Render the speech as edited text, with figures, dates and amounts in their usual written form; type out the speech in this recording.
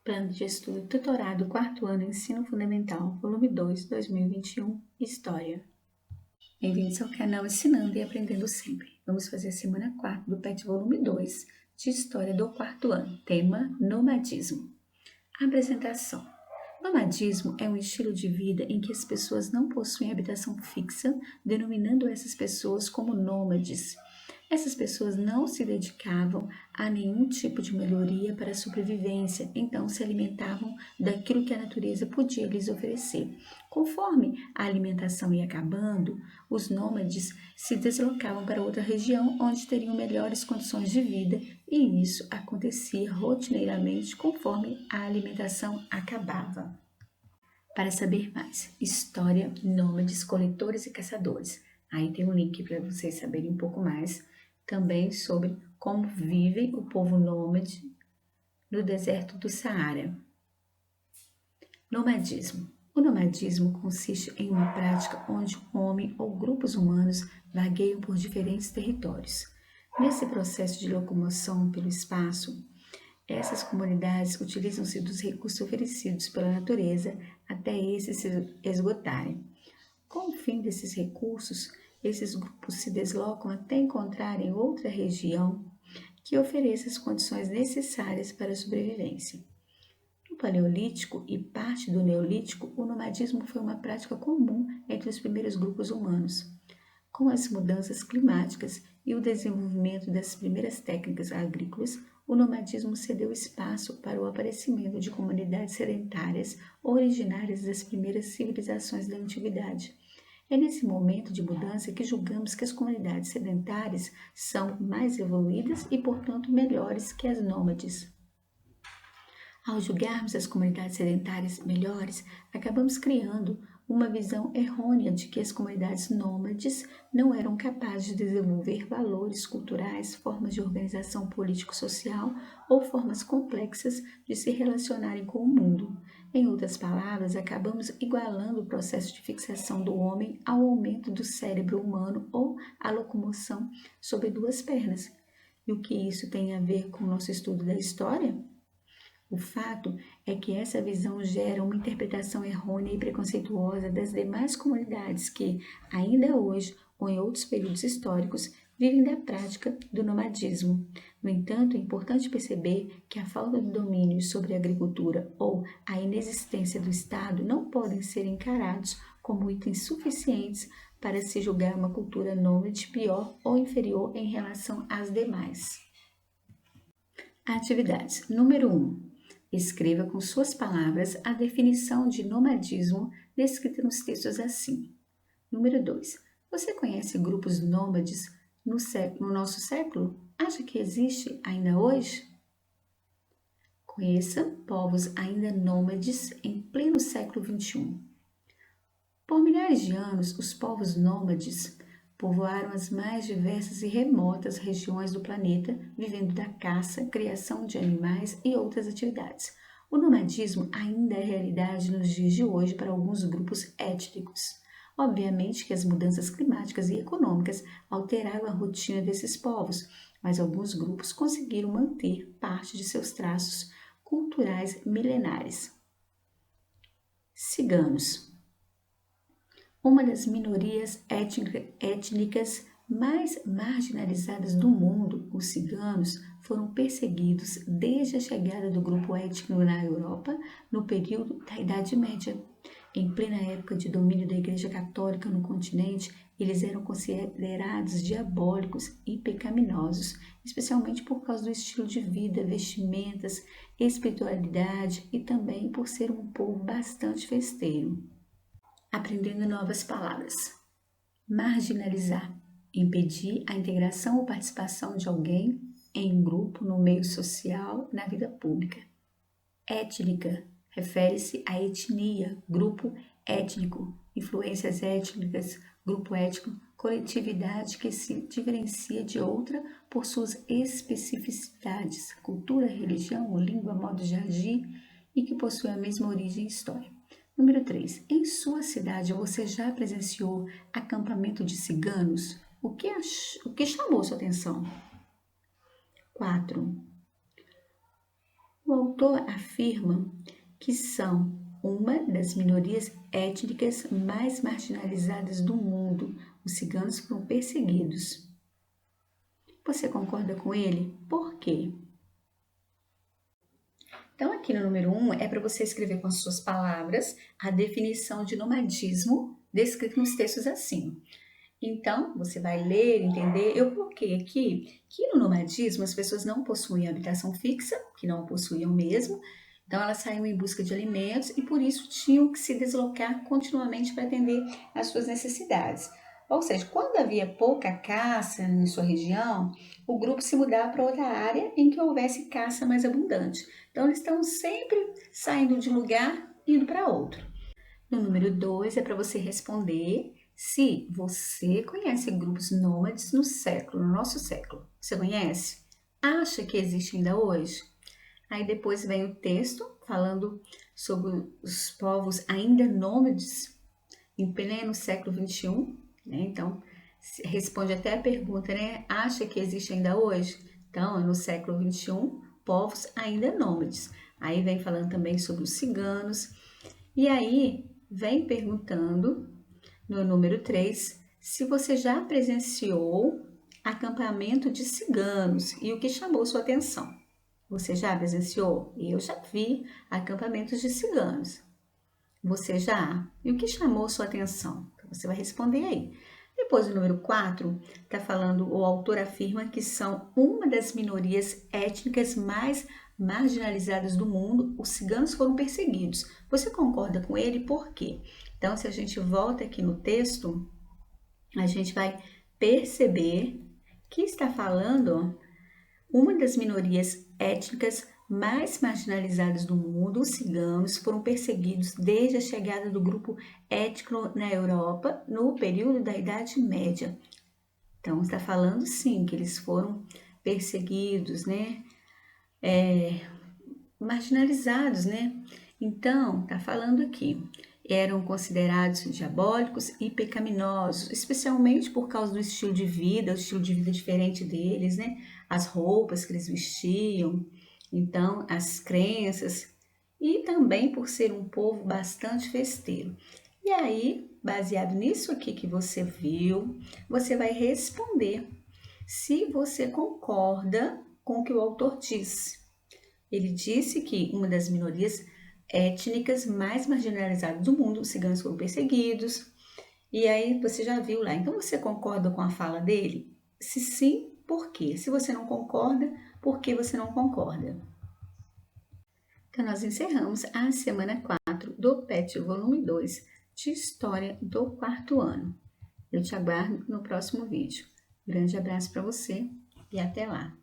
Plano de Estudo Tutorado, 4º ano, Ensino Fundamental, volume 2, 2021, História. Bem-vindos ao canal Ensinando e Aprendendo Sempre. Vamos fazer a semana 4 do PET volume 2, de História do 4º ano, tema Nomadismo. Apresentação. Nomadismo é um estilo de vida em que as pessoas não possuem habitação fixa, denominando essas pessoas como nômades. Essas pessoas não se dedicavam a nenhum tipo de melhoria para a sobrevivência, então se alimentavam daquilo que a natureza podia lhes oferecer. Conforme a alimentação ia acabando, os nômades se deslocavam para outra região onde teriam melhores condições de vida, e isso acontecia rotineiramente conforme a alimentação acabava. Para saber mais, História, Nômades, Coletores e Caçadores. Aí tem um link para vocês saberem um pouco mais também sobre como vive o povo nômade no deserto do Saara. Nomadismo. O nomadismo consiste em uma prática onde um homem ou grupos humanos vagueiam por diferentes territórios. Nesse processo de locomoção pelo espaço, essas comunidades utilizam-se dos recursos oferecidos pela natureza até esses se esgotarem. Com o fim desses recursos, esses grupos se deslocam até encontrarem outra região que ofereça as condições necessárias para a sobrevivência. No Paleolítico e parte do Neolítico, o nomadismo foi uma prática comum entre os primeiros grupos humanos. Com as mudanças climáticas e o desenvolvimento das primeiras técnicas agrícolas, o nomadismo cedeu espaço para o aparecimento de comunidades sedentárias originárias das primeiras civilizações da antiguidade. É nesse momento de mudança que julgamos que as comunidades sedentárias são mais evoluídas e, portanto, melhores que as nômades. Ao julgarmos as comunidades sedentárias melhores, acabamos criando uma visão errônea de que as comunidades nômades não eram capazes de desenvolver valores culturais, formas de organização político-social ou formas complexas de se relacionarem com o mundo. Em outras palavras, acabamos igualando o processo de fixação do homem ao aumento do cérebro humano ou à locomoção sobre duas pernas. E o que isso tem a ver com o nosso estudo da história? O fato é que essa visão gera uma interpretação errônea e preconceituosa das demais comunidades que, ainda hoje ou em outros períodos históricos, vivem da prática do nomadismo. No entanto, é importante perceber que a falta de domínio sobre a agricultura ou a inexistência do Estado não podem ser encarados como itens suficientes para se julgar uma cultura nômade pior ou inferior em relação às demais. Atividades. Número 1. Escreva com suas palavras a definição de nomadismo descrita nos textos assim. Número 2. Você conhece grupos nômades no nosso século? Acha que existe ainda hoje? Conheça povos ainda nômades em pleno século XXI. Por milhares de anos, os povos nômades povoaram as mais diversas e remotas regiões do planeta, vivendo da caça, criação de animais e outras atividades. O nomadismo ainda é realidade nos dias de hoje para alguns grupos étnicos. Obviamente que as mudanças climáticas e econômicas alteraram a rotina desses povos, mas alguns grupos conseguiram manter parte de seus traços culturais milenares. Ciganos. Uma das minorias étnicas mais marginalizadas do mundo, os ciganos, foram perseguidos desde a chegada do grupo étnico na Europa no período da Idade Média. Em plena época de domínio da Igreja Católica no continente, eles eram considerados diabólicos e pecaminosos, especialmente por causa do estilo de vida, vestimentas, espiritualidade e também por ser um povo bastante festeiro. Aprendendo novas palavras. Marginalizar. Impedir a integração ou participação de alguém em um grupo no meio social, na vida pública. Étnica. Refere-se à etnia, grupo étnico, influências étnicas, grupo étnico, coletividade que se diferencia de outra por suas especificidades, cultura, religião, língua, modo de agir e que possui a mesma origem e história. Número 3. Em sua cidade você já presenciou acampamento de ciganos? O que chamou sua atenção? 4. O autor afirma que são uma das minorias étnicas mais marginalizadas do mundo. Os ciganos foram perseguidos. Você concorda com ele? Por quê? Então, aqui no número 1 é para você escrever com as suas palavras a definição de nomadismo descrita nos textos acima. Então, você vai ler, entender. Eu coloquei aqui que no nomadismo as pessoas não possuíam habitação fixa, que não possuíam mesmo. Então, elas saíam em busca de alimentos e por isso tinham que se deslocar continuamente para atender às suas necessidades. Ou seja, quando havia pouca caça em sua região, o grupo se mudava para outra área em que houvesse caça mais abundante. Então, eles estão sempre saindo de um lugar e indo para outro. No número 2 é para você responder se você conhece grupos nômades no nosso século. Você conhece? Acha que existe ainda hoje? Aí depois vem o texto falando sobre os povos ainda nômades em pleno século XXI, né? Então, responde até a pergunta, né? Acha que existe ainda hoje? Então, no século XXI, povos ainda nômades. Aí vem falando também sobre os ciganos. E aí, vem perguntando, no número 3, se você já presenciou acampamento de ciganos e o que chamou sua atenção. Você já presenciou? Eu já vi acampamentos de ciganos. Você já? E o que chamou sua atenção? Então, você vai responder aí. Depois, o número 4, está falando, o autor afirma que são uma das minorias étnicas mais marginalizadas do mundo. Os ciganos foram perseguidos. Você concorda com ele? Por quê? Então, se a gente volta aqui no texto, a gente vai perceber que está falando uma das minorias étnicas mais marginalizadas do mundo, os ciganos, foram perseguidos desde a chegada do grupo étnico na Europa no período da Idade Média. Então, está falando sim que eles foram perseguidos, né? Marginalizados, né? Então, está falando aqui, eram considerados diabólicos e pecaminosos, especialmente por causa do estilo de vida, o estilo de vida diferente deles, né? As roupas que eles vestiam, então as crenças, e também por ser um povo bastante festeiro. E aí, baseado nisso aqui que você viu, você vai responder se você concorda com o que o autor diz. Ele disse que uma das minorias étnicas mais marginalizadas do mundo, os ciganos foram perseguidos. E aí você já viu lá. Então você concorda com a fala dele? Se sim, por quê? Se você não concorda, por que você não concorda? Então nós encerramos a semana 4 do PET volume 2 de História do quarto ano. Eu te aguardo no próximo vídeo. Grande abraço para você e até lá!